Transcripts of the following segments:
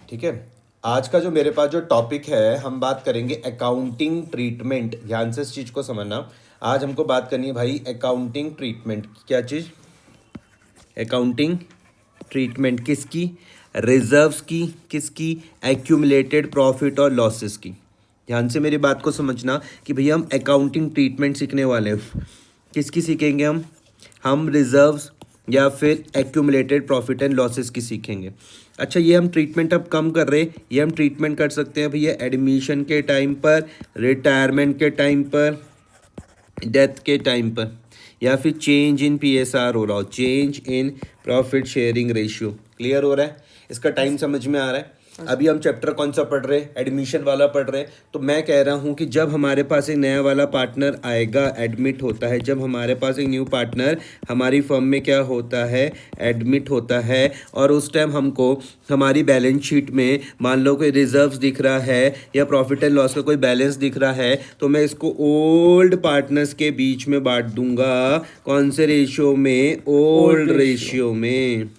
ठीक है। आज का जो मेरे पास जो टॉपिक है, हम बात करेंगे अकाउंटिंग ट्रीटमेंट। ध्यान से इस चीज़ को समझना। आज हमको बात करनी है भाई अकाउंटिंग ट्रीटमेंट। क्या चीज़? अकाउंटिंग ट्रीटमेंट किसकी? रिजर्व्स की। किसकी? एक्यूमुलेटेड प्रॉफिट और लॉसेस की। ध्यान से मेरी बात को समझना कि भैया हम अकाउंटिंग ट्रीटमेंट सीखने वाले हैं। किसकी सीखेंगे हम रिजर्व्स या फिर एक्यूमुलेटेड प्रॉफिट एंड लॉसेस की सीखेंगे। अच्छा, ये हम ट्रीटमेंट अब कम कर रहे हैं। ये हम ट्रीटमेंट कर सकते हैं भैया एडमिशन के टाइम पर, रिटायरमेंट के टाइम पर, डेथ के टाइम पर, या फिर चेंज इन पीएसआर हो रहा हो, change in profit sharing ratio. Clear हो रहा है? इसका टाइम समझ में आ रहा है? अभी हम चैप्टर कौन सा पढ़ रहे हैं? एडमिशन वाला पढ़ रहे हैं। तो मैं कह रहा हूँ कि जब हमारे पास एक नया वाला पार्टनर आएगा, एडमिट होता है, जब हमारे पास एक न्यू पार्टनर हमारी फर्म में क्या होता है, एडमिट होता है, और उस टाइम हमको हमारी बैलेंस शीट में मान लो कोई रिजर्व्स दिख रहा है या प्रॉफिट एंड लॉस का कोई बैलेंस दिख रहा है, तो मैं इसको ओल्ड पार्टनर्स के बीच में बांट दूंगा। कौन से रेशियो में? ओल्ड रेशियो में।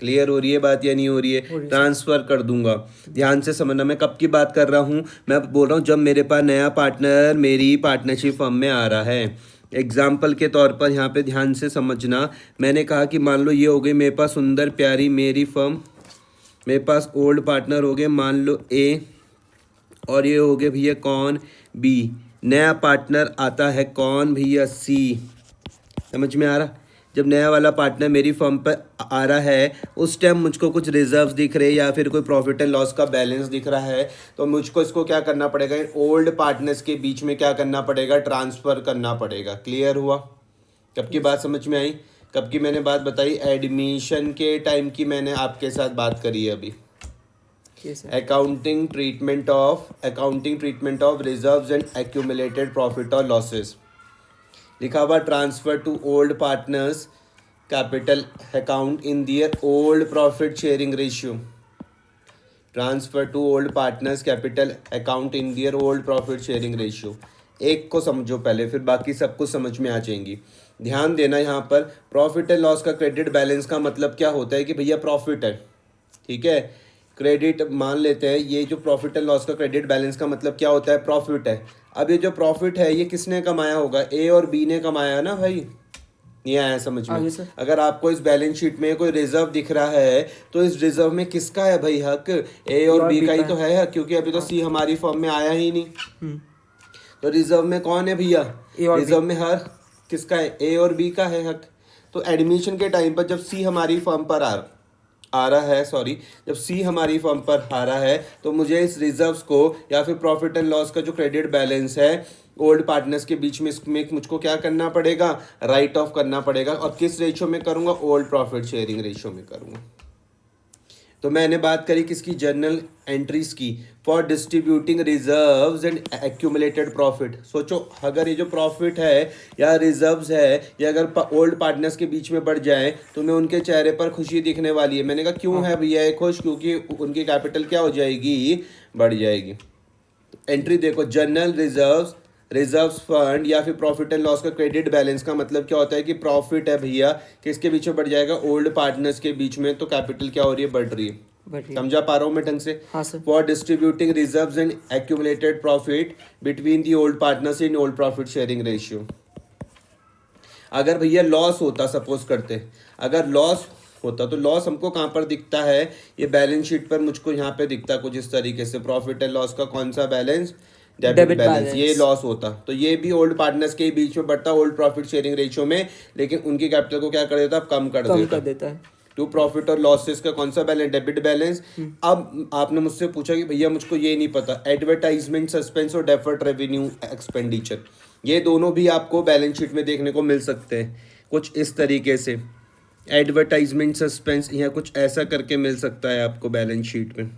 क्लियर हो रही है बात या नहीं हो रही है? ट्रांसफर कर दूंगा। ध्यान से समझना, मैं कब की बात कर रहा हूँ? मैं बोल रहा हूँ जब मेरे पास नया पार्टनर मेरी पार्टनरशिप फर्म में आ रहा है। एग्जाम्पल के तौर पर यहाँ पे ध्यान से समझना, मैंने कहा कि मान लो ये हो गई मेरे पास सुंदर प्यारी मेरी फर्म, मेरे पास ओल्ड पार्टनर हो गए मान लो ए, और ये हो गए भैया कौन? बी। नया पार्टनर आता है कौन भैया? सी। समझ में आ रहा? जब नया वाला पार्टनर मेरी फर्म पर आ रहा है, उस टाइम मुझको कुछ रिजर्व्स दिख रहे हैं या फिर कोई प्रॉफिट एंड लॉस का बैलेंस दिख रहा है, तो मुझको इसको क्या करना पड़ेगा? ओल्ड पार्टनर्स के बीच में क्या करना पड़ेगा? ट्रांसफ़र करना पड़ेगा। क्लियर हुआ? कब की बात समझ में आई? कब की मैंने बात बताई? एडमिशन के टाइम की मैंने आपके साथ बात करी है अभी। Accounting treatment of reserves and accumulated profit और लॉसेस। लिखा हुआ transfer to old partners capital account in their old profit sharing ratio. Transfer to old partners capital account in their old profit sharing ratio. एक को समझो पहले, फिर बाकी सब कुछ समझ में आ जाएंगी। ध्यान देना, यहाँ पर प्रॉफिट एंड लॉस का क्रेडिट बैलेंस का मतलब क्या होता है कि भैया प्रॉफिट है, ठीक है, क्रेडिट मान लेते हैं। ये जो प्रॉफिट एंड लॉस का क्रेडिट बैलेंस का मतलब क्या होता है? प्रॉफिट है। अब ये जो प्रॉफिट है ये किसने कमाया होगा? ए और बी ने कमाया है ना भाई। ये आया समझ में? अगर आपको इस बैलेंस शीट में कोई रिजर्व दिख रहा है, तो इस रिजर्व में किसका है भाई हक? ए और बी का ही तो है हक, क्योंकि अभी तो सी हमारी फर्म में आया ही नहीं। तो रिजर्व में कौन है भैया? रिजर्व में हर किसका है? ए और बी का है हक। तो एडमिशन के टाइम पर जब सी हमारी फर्म पर आ रहा है, जब सी हमारी फर्म पर आ रहा है, तो मुझे इस रिजर्व्स को या फिर प्रॉफिट एंड लॉस का जो क्रेडिट बैलेंस है ओल्ड पार्टनर्स के बीच में, इसमें मुझको क्या करना पड़ेगा? राइट ऑफ करना पड़ेगा। और किस रेशियो में करूँगा? ओल्ड प्रॉफिट शेयरिंग रेशियो में करूँगा। तो मैंने बात करी किसकी? जर्नल एंट्रीज की for distributing reserves and accumulated profit. सोचो, अगर ये जो प्रॉफिट है या रिजर्व्स है, ये अगर ओल्ड पार्टनर्स के बीच में बढ़ जाए तो मैं उनके चेहरे पर खुशी दिखने वाली है। मैंने कहा क्यों है भैया ये खुश? क्योंकि उनकी कैपिटल क्या हो जाएगी? बढ़ जाएगी। एंट्री देखो, जर्नल रिजर्व्स फंड या फिर प्रॉफिट एंड लॉस का क्रेडिट बैलेंस का मतलब क्या होता है कि प्रॉफिट है भैया, किसके बीच में बढ़ जाएगा? ओल्ड पार्टनर्स के बीच में। तो कैपिटल क्या हो रही है? बढ़ रही है। समझा पा रहा हूँ मैं ढंग से? हाँ sir. For distributing reserves and accumulated profit between the old partners in old profit sharing ratio. अगर भैया लॉस होता, सपोज करते, अगर लॉस होता तो लॉस हमको कहाँ पर दिखता है? ये बैलेंस शीट पर मुझको यहाँ पे दिखता कुछ इस तरीके से। प्रॉफिट एंड लॉस का कौन सा बैलेंस? Debit balance. ये लॉस होता तो ये भी ओल्ड पार्टनर्स के बीच में बढ़ता ओल्ड प्रॉफिट शेयरिंग रेशियो में, लेकिन उनकी कैपिटल को क्या कर देता? कम कर देता है। टू प्रॉफिट और लॉसेस का कौन सा बैलेंस? Debit balance. अब आपने मुझसे पूछा कि भैया मुझको ये नहीं पता, एडवर्टाइजमेंट सस्पेंस और डेफर्ड रेवेन्यू एक्सपेंडिचर, ये दोनों भी आपको बैलेंस शीट में देखने को मिल सकते हैं कुछ इस तरीके से। एडवर्टाइजमेंट सस्पेंस या कुछ ऐसा करके मिल सकता है आपको बैलेंस शीट में।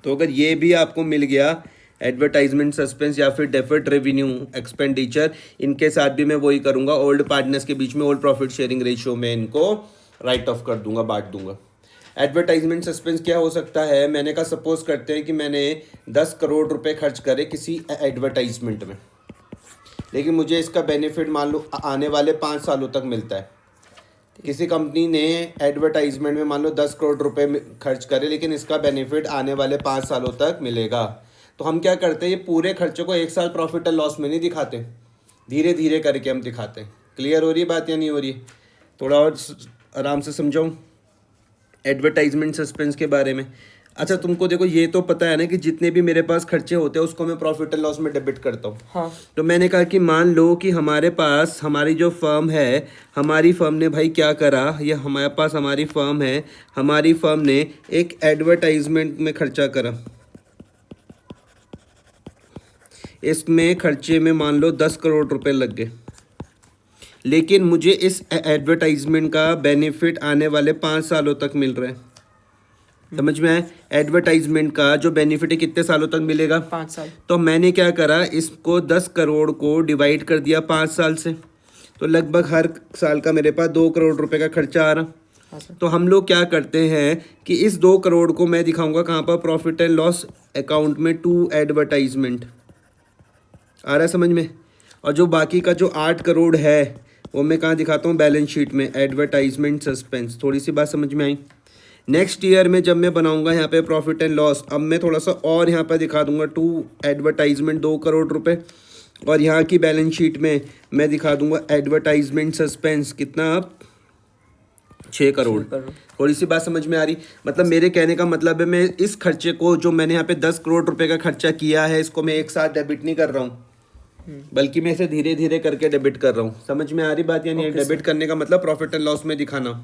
तो अगर ये भी आपको मिल गया, एडवर्टाइजमेंट सस्पेंस या फिर डेफर्ड रेवेन्यू एक्सपेंडिचर, इनके साथ भी मैं वही करूंगा, ओल्ड पार्टनर्स के बीच में ओल्ड प्रॉफिट शेयरिंग रेशियो में इनको राइट ऑफ कर दूंगा, बांट दूंगा। एडवर्टाइजमेंट सस्पेंस क्या हो सकता है? मैंने कहा सपोज करते हैं कि मैंने 10 करोड़ रुपए खर्च करे किसी एडवर्टाइजमेंट में, लेकिन मुझे इसका बेनिफिट मान लो आने वाले 5 सालों तक मिलता है। किसी कंपनी ने एडवर्टाइजमेंट में मान लो 10 करोड़ रुपए खर्च करे, लेकिन इसका बेनिफिट आने वाले 5 सालों तक मिलेगा। तो हम क्या करते हैं, ये पूरे खर्चे को एक साल प्रॉफिट एंड लॉस में नहीं दिखाते, धीरे धीरे करके हम दिखाते हैं। क्लियर हो रही है बात या नहीं हो रही है? थोड़ा और आराम से समझाऊँ एडवर्टाइजमेंट सस्पेंस के बारे में। अच्छा तुमको देखो ये तो पता है ना कि जितने भी मेरे पास खर्चे होते हैं उसको मैं प्रॉफिट एंड लॉस में डेबिट करता हूँ। हाँ। तो मैंने कहा कि मान लो कि हमारे पास हमारी जो फर्म है, हमारी फर्म ने भाई क्या करा, या हमारे पास हमारी फर्म है, हमारी फर्म ने एक एडवर्टाइजमेंट में खर्चा करा। इसमें खर्चे में मान लो 10 करोड़ रुपए लग गए, लेकिन मुझे इस एडवर्टाइजमेंट का बेनिफिट आने वाले 5 सालों तक मिल रहा है। समझ में आया? एडवर्टाइजमेंट का जो बेनिफिट है कितने सालों तक मिलेगा? 5 साल। तो मैंने क्या करा, इसको 10 करोड़ को डिवाइड कर दिया 5 साल से, तो लगभग हर साल का मेरे पास 2 करोड़ रुपए का खर्चा आ रहा। हाँ सर। तो हम लोग क्या करते हैं कि इस 2 करोड़ को मैं दिखाऊंगा कहाँ पर, प्रॉफिट एंड लॉस अकाउंट में टू एडवर्टाइजमेंट। आ रहा है समझ में? और जो बाकी का जो 8 करोड़ है वो मैं कहाँ दिखाता हूँ, बैलेंस शीट में, एडवर्टाइजमेंट सस्पेंस। थोड़ी सी बात समझ में आई? नेक्स्ट ईयर में जब मैं बनाऊंगा यहाँ पे प्रॉफिट एंड लॉस, अब मैं थोड़ा सा और यहाँ पे दिखा दूंगा टू एडवर्टाइजमेंट 2 करोड़ रुपए, और यहाँ की बैलेंस शीट में मैं दिखा दूंगा एडवर्टाइजमेंट सस्पेंस कितना, अब 6 करोड़। थोड़ी सी बात समझ में आ रही? मतलब मेरे कहने का मतलब है मैं इस खर्चे को जो मैंने यहाँ पे 10 करोड़ रुपए का खर्चा किया है, इसको मैं एक साथ डेबिट नहीं कर रहा हूँ, बल्कि मैं इसे धीरे धीरे करके डेबिट कर रहा हूँ। समझ में आ रही बात? यानी डेबिट करने का मतलब प्रॉफिट एंड लॉस में दिखाना।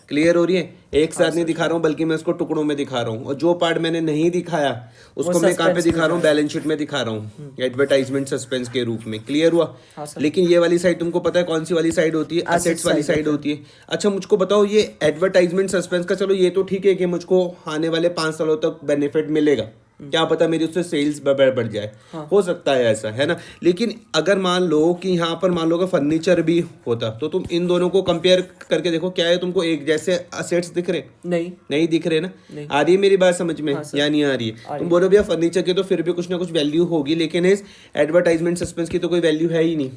क्लियर हो रही है? एक साथ नहीं दिखा रहा हूँ, बल्कि मैं इसको टुकड़ों में दिखा रहा हूँ, और जो पार्ट मैंने नहीं दिखाया उसको मैं कहाँ पे दिखा रहा हूँ, बैलेंस शीट में दिखा रहा हूँ एडवर्टाइजमेंट सस्पेंस के रूप में। क्लियर हुआ? लेकिन ये वाली साइड तुमको पता है कौन सी वाली साइड होती है? एसेट्स वाली साइड होती है। अच्छा मुझको बताओ, ये एडवर्टाइजमेंट सस्पेंस का चलो ये तो ठीक है कि मुझको आने वाले 5 सालों तक बेनिफिट मिलेगा, क्या पता मेरी उससे सेल्स बढ़ जाए। हाँ। हो सकता है ऐसा, है ना? लेकिन अगर मान लो कि यहाँ पर मान लो का फर्नीचर भी होता, तो तुम इन दोनों को कंपेयर करके देखो, क्या है तुमको एक जैसे असेट्स दिख रहे? नहीं दिख रहे ना? आ रही है मेरी बात समझ में? हाँ, या नहीं आ रही है? तुम बोलो भैया फर्नीचर की तो फिर भी कुछ ना कुछ वैल्यू होगी, लेकिन इस एडवर्टाइजमेंट सस्पेंस की तो कोई वैल्यू है ही नहीं।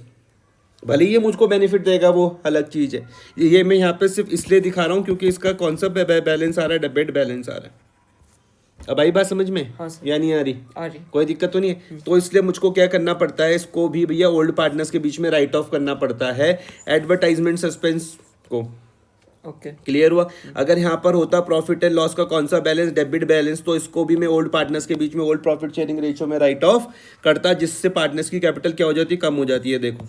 भले ये मुझको बेनिफिट देगा वो अलग चीज़ है, ये मैं यहाँ पे सिर्फ इसलिए दिखा रहा हूँ क्योंकि इसका कॉन्सेप्ट बैलेंस आ रहा है, डेबिट बैलेंस आ रहा है। अब आई बात समझ में? हाँ या नहीं आ रही? कोई दिक्कत तो नहीं है? तो इसलिए मुझको क्या करना पड़ता है, इसको भी भैया ओल्ड पार्टनर्स के बीच में राइट ऑफ करना पड़ता है एडवर्टाइजमेंट सस्पेंस को। ओके क्लियर हुआ? अगर यहाँ पर होता प्रॉफिट एंड लॉस का कौन सा बैलेंस, डेबिट बैलेंस, तो इसको भी मैं ओल्ड पार्टनर्स के बीच में ओल्ड प्रॉफिट शेयरिंग रेशियो में राइट ऑफ करता, जिससे पार्टनर्स की कैपिटल क्या हो जाती है, कम हो जाती है। देखो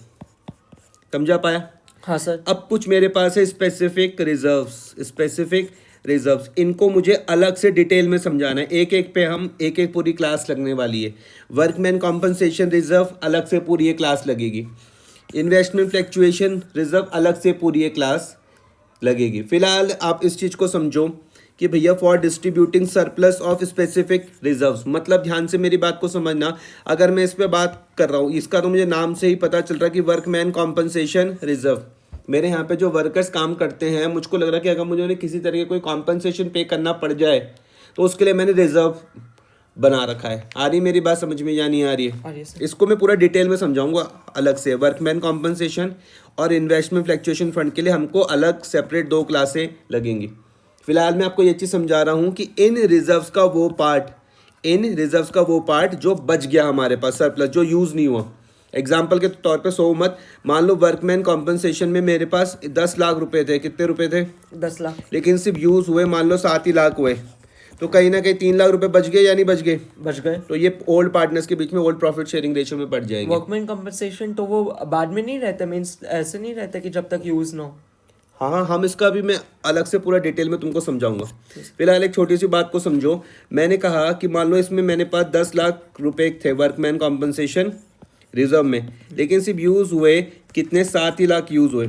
समझा पाया? हाँ सर। अब कुछ मेरे पास है स्पेसिफिक रिजर्व्स, इनको मुझे अलग से डिटेल में समझाना है। एक एक पे हम एक पूरी क्लास लगने वाली है। वर्कमैन कॉम्पनसेशन रिजर्व अलग से पूरी एक क्लास लगेगी। इन्वेस्टमेंट फ्लक्चुएशन रिजर्व अलग से पूरी एक क्लास लगेगी। फिलहाल आप इस चीज़ को समझो कि भैया for distributing surplus of specific reserves, मतलब ध्यान से मेरी बात को समझना। अगर मैं इस पे बात कर रहा हूँ, इसका तो मुझे नाम से ही पता चल रहा है कि वर्कमैन कॉम्पनसेशन रिजर्व। मेरे यहाँ पे जो वर्कर्स काम करते हैं, मुझको लग रहा है कि अगर मुझे उन्हें किसी तरह की कोई कॉम्पनसेशन पे करना पड़ जाए तो उसके लिए मैंने रिजर्व बना रखा है। आ रही मेरी बात समझ में या नहीं आ रही है? इसको मैं पूरा डिटेल में समझाऊंगा अलग से। वर्कमैन कॉम्पनसेशन और इन्वेस्टमेंट फ्लक्चुएशन फंड के लिए हमको अलग सेपरेट 2 क्लासें लगेंगी। फिलहाल मैं आपको ये चीज़ समझा रहा हूँ कि इन रिजर्व्स का वो पार्ट जो बच गया हमारे पास, सरप्लस जो यूज़ नहीं हुआ। एग्जाम्पल के तौर पे सो मत, मान लो वर्कमैन कॉम्पनसेशन में मेरे पास 10 लाख रुपए थे। कितने रुपए थे? 10 लाख। लेकिन सिर्फ यूज़ हुए मान लो 7 ही लाख हुए, तो कहीं ना कहीं 3 लाख रुपए बच गए या नहीं बच गए? बच गए। तो ये ओल्ड पार्टनर्स के बीच में ओल्ड प्रॉफिट शेयरिंग रेशियो में बढ़ जाएंगे। वर्कमैन कॉम्पनसेशन तो वो बाद में नहीं रहता, मींस ऐसे नहीं रहता कि जब तक यूज़ ना हो। हाँ, हम इसका भी मैं अलग से पूरा डिटेल में तुमको समझाऊंगा। फिलहाल एक छोटी सी बात को समझो। मैंने कहा कि मान लो इसमें मेरे पास 10 लाख रुपए थे वर्कमैन कॉम्पनसेशन रिजर्व में, लेकिन सिर्फ यूज़ हुए कितने? 7 ही लाख यूज़ हुए।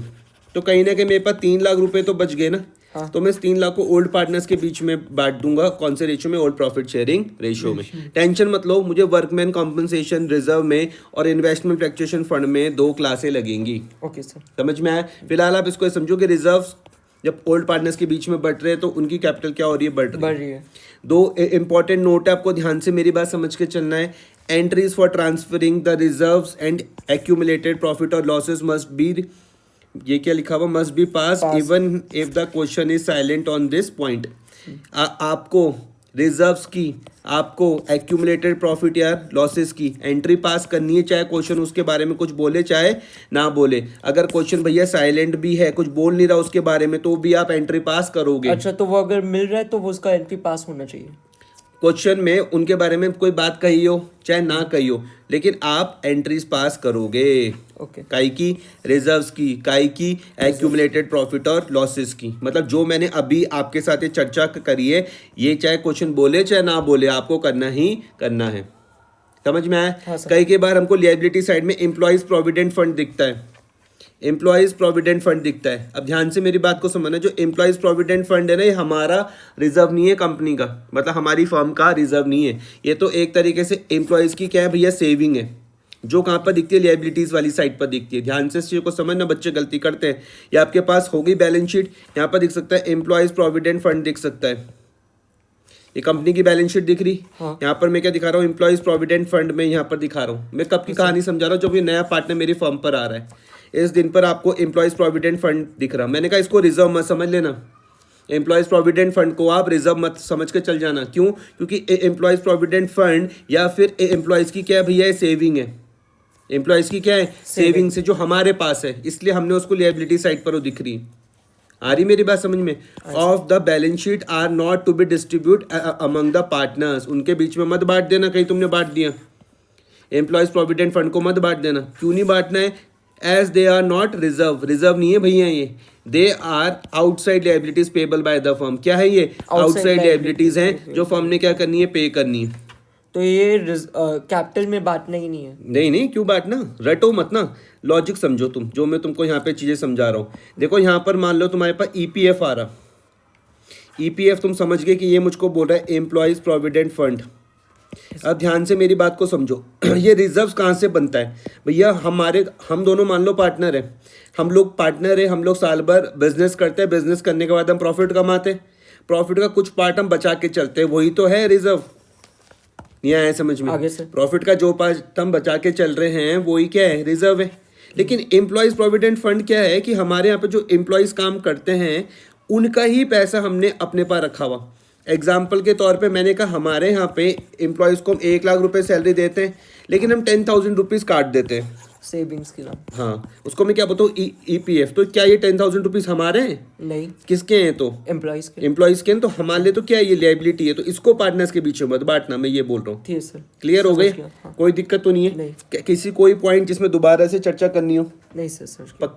तो कहीं ना कहीं मेरे पास 3 लाख रुपए तो बच गए ना। हाँ। तो मैं इस 3 लाख को ओल्ड पार्टनर्स के बीच में बांट दूंगा। कौन से रेशियो में? ओल्ड प्रॉफिट शेयरिंग रेशियो में। टेंशन मत लो, मुझे वर्कमैन कॉम्पनसेशन रिजर्व में और इन्वेस्टमेंट फ्लक्चुएशन फंड में 2 क्लासें लगेंगी। ओके सर, समझ में आया? फिलहाल आप इसको समझो कि रिजर्व जब ओल्ड पार्टनर्स के बीच में बढ़ रहे हैं तो उनकी कैपिटल क्या हो रही है? बढ़ रही है। 2 इंपॉर्टेंट नोट है, आपको ध्यान से मेरी बात समझ के चलना है। Entries for transferring the reserves and accumulated profit और लॉसेस मस्ट बी ये क्या लिखा हुआ, must be pass Pass. Even if the question is silent on this point. आपको रिजर्व्स की, आपको एक्यूमुलेटेड प्रॉफिट या लॉसेस की एंट्री पास करनी है, चाहे क्वेश्चन उसके बारे में कुछ बोले चाहे ना बोले। अगर क्वेश्चन भैया साइलेंट भी है, कुछ बोल नहीं रहा उसके बारे में, तो भी आप एंट्री पास करोगे। अच्छा, तो वो अगर मिल रहा है तो वो उसका एंट्री पास होना चाहिए। क्वेश्चन में उनके बारे में कोई बात कही हो चाहे ना कही हो, लेकिन आप एंट्रीज पास करोगे। ओके। काई की, रिजर्व्स की, काई की, एक्यूमुलेटेड प्रॉफिट और लॉसेस की। मतलब जो मैंने अभी आपके साथ ये चर्चा करी है, ये चाहे क्वेश्चन बोले चाहे ना बोले, आपको करना ही करना है। समझ में आया? हाँ सर। कई बार हमको लिएबिलिटी साइड में एम्प्लॉयज प्रोविडेंट फंड दिखता है, एम्प्लॉयज प्रोविडेंट फंड दिखता है। अब ध्यान से मेरी बात को समझना, जो एम्प्लॉयज प्रोविडेंट फंड है ना, ये हमारा रिजर्व नहीं है कंपनी का, मतलब हमारी फर्म का रिजर्व नहीं है। ये तो एक तरीके से एम्प्लॉयज की क्या है भैया, सेविंग है, जो कहाँ पर दिखती है, लिएबिलिटीज वाली साइड पर दिखती है। ध्यान से इस चीज़ को समझना, बच्चे गलती करते हैं। या आपके पास होगी बैलेंस शीट, यहाँ पर दिख सकता है एम्प्लॉयज प्रोविडेंट फंड दिख सकता है, ये कंपनी की बैलेंस शीट दिख रही। हाँ। यहाँ पर मैं क्या दिखा रहा हूँ, एम्प्लॉयज प्रोविडेंट फंड में यहाँ पर दिखा रहा हूँ। मैं कब की कहानी समझा रहा हूँ, जब ये नया पार्टनर मेरी फर्म पर आ रहा है, इस दिन पर आपको एम्प्लॉयज प्रोविडेंट फंड दिख रहा। मैंने कहा इसको रिजर्व मत समझ लेना, एम्प्लॉयज प्रोविडेंट फंड को आप रिजर्व मत समझ के चल जाना। क्यों? क्योंकि एम्प्लॉयज प्रोविडेंट फंड या फिर एम्प्लॉयज की क्या है भैया, सेविंग है। एम्प्लॉयज की क्या है, सेविंग से जो हमारे पास है, इसलिए हमने उसको लिएबिलिटी साइड पर वो दिख रही। आ रही मेरी बात समझ में? Of the balance sheet are not to be distribute among the partners, उनके बीच में मत बांट देना, कहीं तुमने बांट दिया। एम्प्लॉयज प्रोविडेंट फंड को मत बांट देना। क्यों नहीं बांटना है? As they are not reserve, reserve नहीं है भैया ये, they are outside liabilities payable by the firm. क्या है ये? आउटसाइड लिएबिलिटीज हैं जो फर्म ने क्या करनी है, पे करनी है। तो ये कैपिटल में बांटना ही नहीं है। नहीं नहीं, क्यों बांटना, रटो मत ना, लॉजिक समझो तुम, जो मैं तुमको यहाँ पे चीजें समझा रहा हूँ। देखो यहाँ पर मान लो तुम्हारे पास ईपीएफ आ रहा, ईपीएफ तुम समझ गए कि ये मुझको बोल रहा है एम्प्लॉयज प्रोविडेंट फंड। अब ध्यान से मेरी बात को समझो, ये रिजर्व्स कहाँ से बनता है भैया? हम दोनों मान लो पार्टनर है, हम लोग पार्टनर है, हम लोग साल भर बिजनेस करते हैं, बिजनेस करने के बाद हम प्रॉफिट कमाते हैं, प्रॉफिट का कुछ पार्ट हम बचा के चलते हैं, वही तो है रिजर्व। नहीं आया समझ में? आगे से प्रॉफिट का जो पार्ट हम बचा के चल रहे हैं वही क्या है, रिजर्व है। लेकिन एम्प्लॉयज प्रोविडेंट फंड क्या है कि हमारे यहाँ पे जो एम्प्लॉयज काम करते हैं उनका ही पैसा हमने अपने पास रखा हुआ। एग्जाम्पल के तौर पे मैंने कहा हमारे यहाँ पे एम्प्लॉयज को हम 1 लाख रुपए सैलरी देते हैं, लेकिन हम 10,000 रुपीज़ काट देते हैं सेविंग्स के नाम। हाँ, उसको मैं क्या बताऊँ, ईपीएफ। तो क्या ये 10,000 रुपीज़ हमारे हैं? नहीं, किसके हैं? तो एम्प्लॉयज के। एम्प्लॉयज के हैं। तो हमारे लिए तो क्या है, ये लायबिलिटी है, तो इसको पार्टनर्स के बीच में मत बांटना, मैं ये बोल रहा हूँ। ठीक है सर। क्लियर हो गए? हाँ। कोई दिक्कत तो नहीं है? नहीं। किसी कोई पॉइंट जिसमें दोबारा से चर्चा करनी हो? नहीं सर, समझ गया। पक्का?